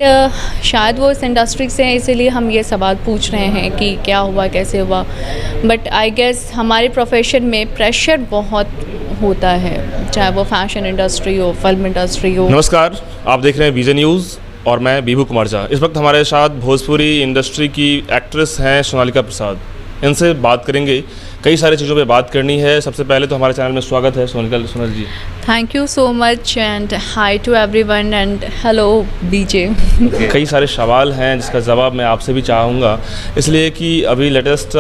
शायद वो इस इंडस्ट्री से हैं, इसीलिए हम ये सवाल पूछ रहे हैं कि क्या हुआ, कैसे हुआ। बट आई गेस हमारे प्रोफेशन में प्रेशर बहुत होता है, चाहे वो फैशन इंडस्ट्री हो, फिल्म इंडस्ट्री हो। नमस्कार, आप देख रहे हैं विजन न्यूज़ और मैं बीभू कुमार झा। इस वक्त हमारे साथ भोजपुरी इंडस्ट्री की एक्ट्रेस हैं सोनालिका प्रसाद। इनसे बात करेंगे, कई सारी चीज़ों पे बात करनी है। सबसे पहले तो हमारे चैनल में स्वागत है Sonal ji. Thank you so much and hi to everyone and hello BJ. कई सारे सवाल हैं जिसका जवाब मैं आपसे भी चाहूँगा, इसलिए कि अभी लेटेस्ट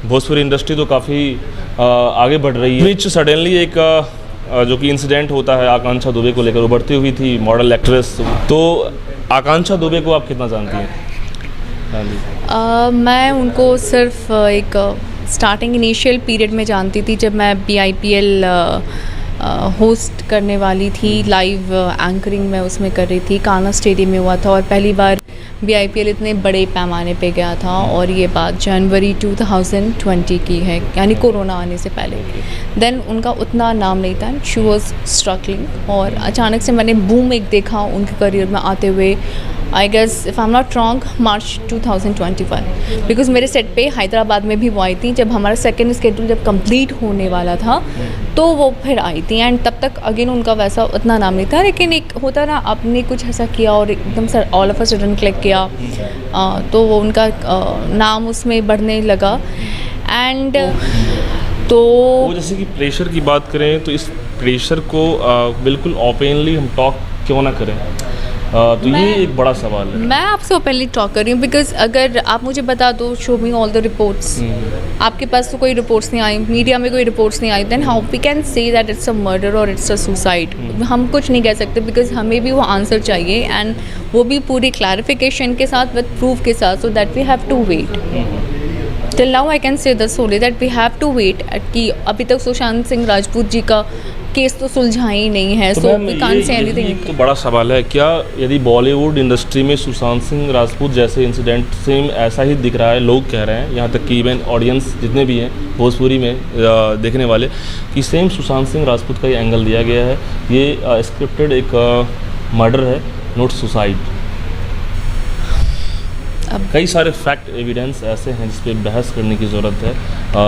भोजपुरी इंडस्ट्री तो काफ़ी आगे बढ़ रही है। बीच सडनली एक जो कि इंसिडेंट होता है आकांक्षा दुबे को लेकर, उभरती हुई थी मॉडल एक्ट्रेस। तो आकांक्षा दुबे को आप कितना जानती हैं? हाँ जी। मैं उनको सिर्फ एक स्टार्टिंग इनिशियल पीरियड में जानती थी, जब मैं BIPL होस्ट करने वाली थी, लाइव एंकरिंग में उसमें कर रही थी। कान्हा स्टेडियम में हुआ था और पहली बार BIPL इतने बड़े पैमाने पे गया था, और ये बात जनवरी 2020 की है, यानी कोरोना आने से पहले। देन उनका उतना नाम नहीं था, शी वॉज स्ट्रगलिंग, और अचानक से मैंने बूम एक देखा उनके करियर में आते हुए। I guess if I am not wrong March 2021, because मेरे सेट पे हैदराबाद में भी वो आई थी। जब हमारा सेकेंड स्केड्यूल जब कंप्लीट होने वाला था तो वो फिर आई थी, एंड तब तक अगेन उनका वैसा उतना नाम नहीं था। लेकिन एक होता ना, आपने कुछ ऐसा किया और एकदम से all of a sudden click किया, तो वो उनका नाम उसमें बढ़ने लगा। एंड तो वो जैसे कि प्रेशर की बात करें तो इस प्रेशर को बिल्कुल ओपनली हम टॉक क्यों ना करें, तो ये एक बड़ा सवाल है। मैं आपसे ओपनली टॉक कर रही हूँ, बिकॉज अगर आप मुझे बता दो, show me all the reports, आपके पास तो कोई रिपोर्ट्स नहीं आई, मीडिया में कोई रिपोर्ट्स नहीं आई, then how we can say that it's a murder और इट्स अ सुसाइड। हम कुछ नहीं कह सकते, बिकॉज हमें भी वो आंसर चाहिए, एंड वो भी पूरी क्लैरिफिकेशन के साथ, विद प्रूफ के साथ, so that we have to wait. Till now I can say this only that we have to wait, कि अभी तक सुशांत सिंह राजपूत जी का केस तो सुलझा ही नहीं है, so we can't say anything. तो बड़ा सवाल है, क्या यदि बॉलीवुड इंडस्ट्री में सुशांत सिंह राजपूत जैसे इंसिडेंट सेम ऐसा ही दिख रहा है, लोग कह रहे हैं, यहाँ तक कि इवन ऑडियंस जितने भी हैं भोजपुरी में देखने वाले, कि सेम सुशांत सिंह राजपूत का ये एंगल दिया गया है, ये स्क्रिप्टेड एक मर्डर है, नॉट सुसाइड। कई सारे फैक्ट एविडेंस ऐसे हैं जिस पे बहस करने की ज़रूरत है,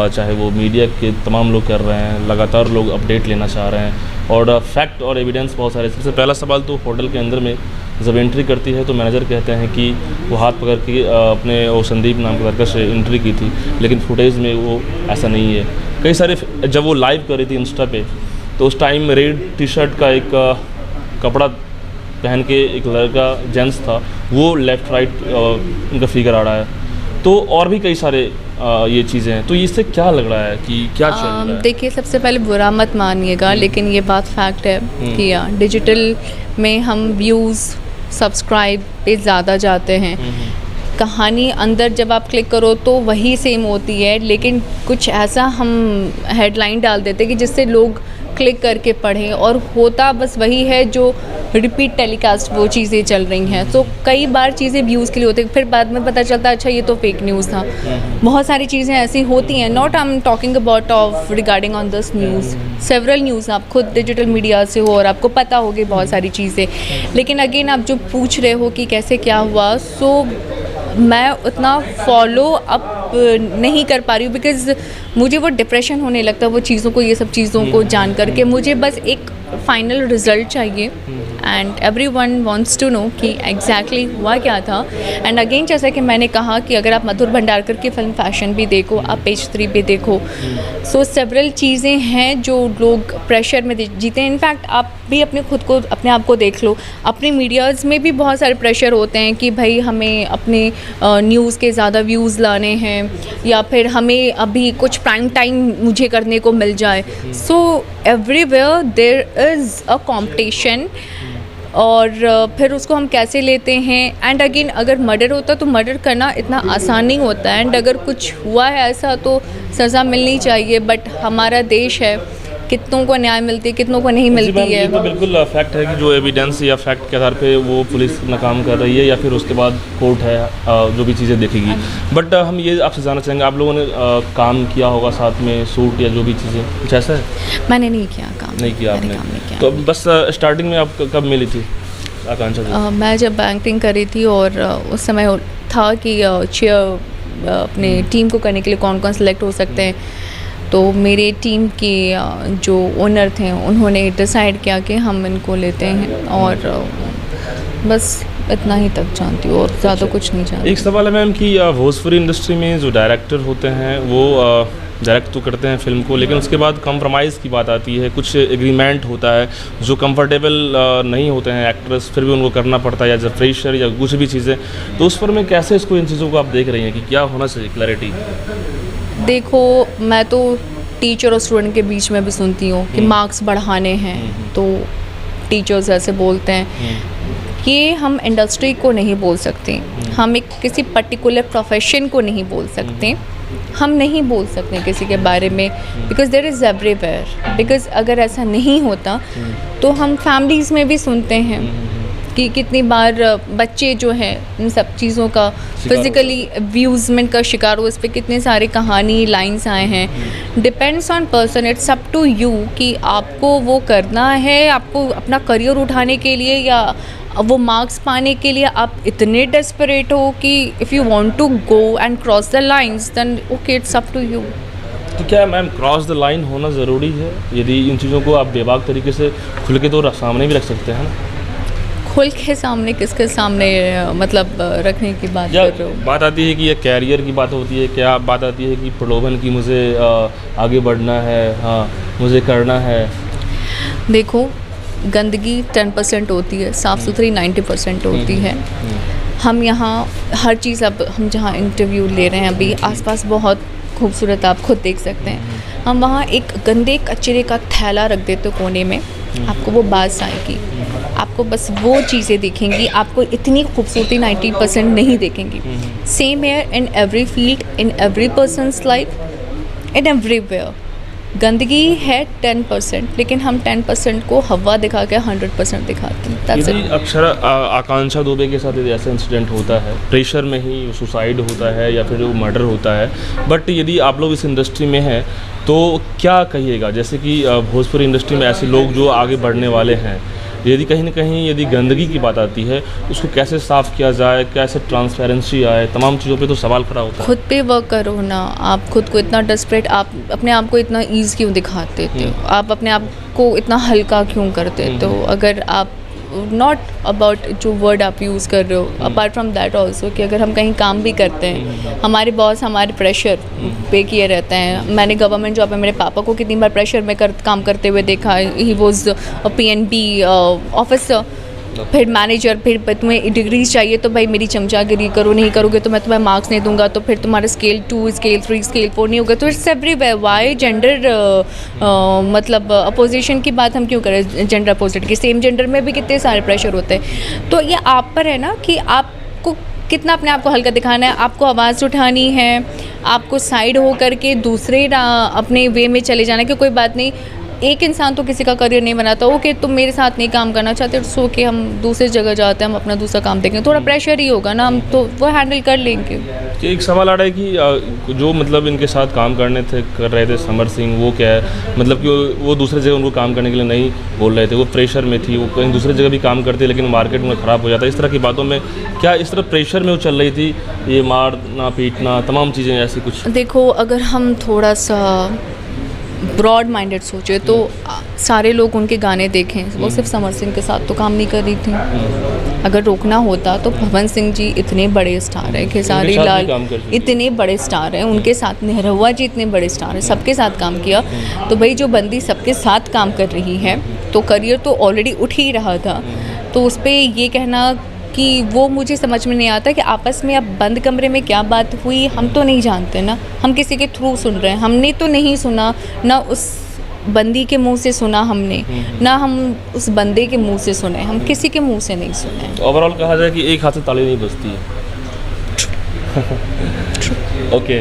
चाहे वो मीडिया के तमाम लोग कर रहे हैं, लगातार लोग अपडेट लेना चाह रहे हैं, और फैक्ट और एविडेंस बहुत सारे। सबसे पहला सवाल तो होटल के अंदर में जब एंट्री करती है तो मैनेजर कहते हैं कि वो हाथ पकड़ के अपने वो संदीप नाम के लड़का से एंट्री की थी, लेकिन फुटेज में वो ऐसा नहीं है। कई सारे जब वो लाइव कर रही थी इंस्टा पे, तो उस टाइम रेड टी शर्ट का एक कपड़ा पहन के एक लड़का जेंट्स था, वो लेफ़्ट राइट उनका फिगर आ रहा है। तो और भी कई सारे ये चीज़ें हैं। तो इससे क्या लग रहा है कि क्या चल रहा है? देखिए, सबसे पहले बुरा मत मानिएगा, लेकिन ये बात फैक्ट है कि डिजिटल में हम व्यूज़ सब्सक्राइब पे ज़्यादा जाते हैं। कहानी अंदर जब आप क्लिक करो तो वही सेम होती है, लेकिन कुछ ऐसा हम हेडलाइन डाल देते हैं कि जिससे लोग क्लिक करके पढ़ें, और होता बस वही है जो रिपीट टेलीकास्ट वो चीज़ें चल रही हैं। तो कई बार चीज़ें व्यूज़ के लिए होती है, फिर बाद में पता चलता है अच्छा ये तो फेक न्यूज़ था। बहुत सारी चीज़ें ऐसी होती हैं, not I am talking about of regarding on this news, several news. आप खुद डिजिटल मीडिया से हो और आपको पता होगी बहुत सारी चीज़ें, लेकिन अगेन आप जो पूछ रहे हो कि कैसे क्या हुआ, सो मैं उतना फॉलो अप नहीं कर पा रही हूँ, बिकॉज़ मुझे वो डिप्रेशन होने लगता है वो चीज़ों को, ये सब चीज़ों को जान करके। मुझे बस एक फाइनल रिज़ल्ट चाहिए, and everyone wants to know कि एग्जैक्टली हुआ क्या था। एंड अगेन, जैसा कि मैंने कहा कि अगर आप मधुर भंडारकर की फिल्म फैशन भी देखो, आप पेज 3 पे देखो, सो सेवरल चीज़ें हैं जो लोग प्रेशर में जीते हैं। इनफैक्ट आप भी अपने आप को देख लो, अपने मीडियाज़ में भी बहुत सारे प्रेशर होते हैं कि भाई हमें अपने न्यूज़ के ज़्यादा व्यूज़ लाने हैं, या फिर हमें अभी कुछ प्राइम टाइम मुझे करने को मिल जाए। So everywhere there is a competition, और फिर उसको हम कैसे लेते हैं। एंड अगेन, अगर मर्डर होता तो मर्डर करना इतना आसान नहीं होता है, एंड अगर कुछ हुआ है ऐसा तो सज़ा मिलनी चाहिए। बट हमारा देश है, कितनों को न्याय मिलती है, कितनों को नहीं मिलती है। ये तो बिल्कुल फैक्ट है कि जो एविडेंस या फैक्ट के आधार पे वो पुलिस नाकाम कर रही है, या फिर उसके बाद कोर्ट है जो भी चीज़ें देखेगी। बट हम ये आपसे जानना चाहेंगे, आप लोगों ने काम किया होगा साथ में, शूट या जो भी चीज़ें, कुछ ऐसा है? मैंने नहीं किया काम। नहीं किया आपने? काम नहीं किया। तो बस स्टार्टिंग में आप कब मिली थी? आकांक्षा जी? मैं जब एक्टिंग कर रही थी और उस समय था कि चेयर अपने टीम को करने के लिए कौन कौन सेलेक्ट हो सकते हैं, तो मेरे टीम के जो ओनर थे उन्होंने डिसाइड किया कि हम इनको लेते हैं, और बस इतना ही तक जानती हूँ और ज़्यादा कुछ नहीं जानती। एक सवाल है मैम कि भोजपुरी इंडस्ट्री में जो डायरेक्टर होते हैं वो डायरेक्ट तो करते हैं फिल्म को, लेकिन उसके बाद कंप्रोमाइज़ की बात आती है, कुछ एग्रीमेंट होता है, जो कंफर्टेबल नहीं होते हैं एक्ट्रेस, फिर भी उनको करना पड़ता है, या जब प्रेशर या कुछ भी चीज़ें, तो उस पर में कैसे इसको इन चीज़ों को आप देख रही हैं कि क्या होना चाहिए क्लैरिटी? देखो, मैं तो टीचर और स्टूडेंट के बीच में भी सुनती हूँ कि मार्क्स बढ़ाने हैं, तो टीचर्स ऐसे बोलते हैं। ये हम इंडस्ट्री को नहीं बोल सकते, हम एक किसी पर्टिकुलर प्रोफेशन को नहीं बोल सकते, हम नहीं बोल सकते किसी के बारे में, because there is everywhere. Because अगर ऐसा नहीं होता तो हम फैमिलीज़ में भी सुनते हैं कि कितनी बार बच्चे जो हैं इन सब चीज़ों का फिज़िकली अब्यूज़मेंट का शिकार हुआ, इस पर कितने सारे कहानी लाइंस आए हैं। Depends on person, it's up to you कि आपको वो करना है, आपको अपना करियर उठाने के लिए या वो मार्क्स पाने के लिए आप इतने डेस्परेट हो कि if you want to go and cross the lines then okay, it's up to you. तो क्या मैम क्रॉस द लाइन होना ज़रूरी है? यदि इन चीज़ों को आप बेबाक तरीके से खुल के तो सामने भी रख सकते हैं ना? खुल के सामने किसके सामने मतलब रखने की बात कर रहे हो? बात आती है कि ये कैरियर की बात होती है, क्या बात आती है कि प्रलोभन की मुझे आगे बढ़ना है, हाँ मुझे करना है? देखो, गंदगी 10% होती है, साफ़ सुथरी 90% होती है। हम यहाँ हर चीज़, अब हम जहाँ इंटरव्यू ले रहे हैं अभी, आसपास बहुत खूबसूरत आप खुद देख सकते हैं, हम वहाँ एक गंदे कचरे का थैला रख देते कोने में, आपको वो बात आएगी, आपको बस वो चीज़ें दिखेंगी, आपको इतनी खूबसूरती 90% नहीं दिखेंगी। सेम है in every field, in every persons life, in everywhere. गंदगी है 10%, लेकिन हम 10% को हवा दिखा के 100% दिखाते हैं। That's यदि it. अक्षरा आकांक्षा दुबे के साथ यदि ऐसा इंसिडेंट होता है, प्रेशर में ही सुसाइड होता है या फिर वो मर्डर होता है, बट यदि आप लोग इस इंडस्ट्री में हैं तो क्या कहिएगा? जैसे कि भोजपुरी इंडस्ट्री में ऐसे लोग जो आगे बढ़ने वाले हैं, यदि कहीं ना कहीं यदि गंदगी की बात आती है, उसको कैसे साफ़ किया जाए, कैसे ट्रांसपेरेंसी आए, तमाम चीज़ों पे तो सवाल खड़ा होता है। खुद पे वर्क करो ना। आप खुद को इतना डेस्परेट, आप अपने आप को इतना ईज़ क्यों दिखाते हो? आप अपने आप को इतना हल्का क्यों कर देते हो? अगर आप नॉट अबाउट जो वर्ड आप यूज़ कर रहे हो, अपार्ट फ्रॉम दैट ऑल्सो, कि अगर हम कहीं काम भी करते हैं, हमारे बॉस हमारे प्रेशर पे किए रहते हैं। मैंने गवर्नमेंट जॉब में मेरे पापा को कितनी बार प्रेशर में काम करते हुए देखा। ही वॉज PNB ऑफिसर, फिर मैनेजर, फिर तुम्हें डिग्रीज चाहिए तो भाई मेरी चमचागिरी करो, नहीं करोगे तो मैं तुम्हें मार्क्स नहीं दूंगा, तो फिर तुम्हारा स्केल 2, स्केल 3, स्केल 4 नहीं होगा। तो इट्स एवरीवेयर। वाई जेंडर मतलब अपोजिशन की बात हम क्यों करें? जेंडर अपोजिट की सेम जेंडर में भी कितने सारे प्रेशर होते हैं। तो ये आप पर है ना कि आपको कितना अपने आप को हल्का दिखाना है, आपको आवाज़ उठानी है, आपको साइड हो करके दूसरे अपने वे में चले जाना है कि कोई बात नहीं, एक इंसान तो किसी का करियर नहीं बनाता। ओके, तुम मेरे साथ नहीं काम करना चाहते, सो कि हम दूसरी जगह जाते हैं, हम अपना दूसरा काम देखेंगे। थोड़ा प्रेशर ही होगा ना, हम तो वो हैंडल कर लेंगे। कि एक सवाल आ रहा है कि जो मतलब इनके साथ काम कर रहे थे समर सिंह, वो क्या है मतलब कि वो दूसरे जगह उनको काम करने के लिए नहीं बोल रहे थे, वो प्रेशर में थी, वो कहीं दूसरी जगह भी काम करते लेकिन मार्केट में ख़राब हो जाता है। इस तरह की बातों में क्या इस तरह प्रेशर में वो चल रही थी, ये मारना पीटना तमाम चीज़ें ऐसी कुछ? देखो, अगर हम थोड़ा सा ब्रॉड माइंडेड सोचे तो सारे लोग उनके गाने देखें, वो सिर्फ समर सिंह के साथ तो काम नहीं कर रही थी। अगर रोकना होता तो पवन सिंह जी इतने बड़े स्टार हैं, खेसारी लाल इतने बड़े स्टार हैं, उनके साथ निरहुआ जी इतने बड़े स्टार हैं, सबके साथ काम किया। तो भाई जो बंदी सबके साथ काम कर रही है तो करियर तो ऑलरेडी उठ ही रहा था। तो उस पर ये कहना कि वो मुझे समझ में नहीं आता कि आपस में अब बंद कमरे में क्या बात हुई, हम तो नहीं जानते ना, हम किसी के थ्रू सुन रहे हैं। हमने तो नहीं सुना ना, उस बंदी के मुंह से सुना हमने, ना हम उस बंदे के मुंह से सुने, हम किसी के मुंह से नहीं सुने। तो ओवरऑल कहा जाए कि एक हाथ से ताली नहीं बजती है। ओके।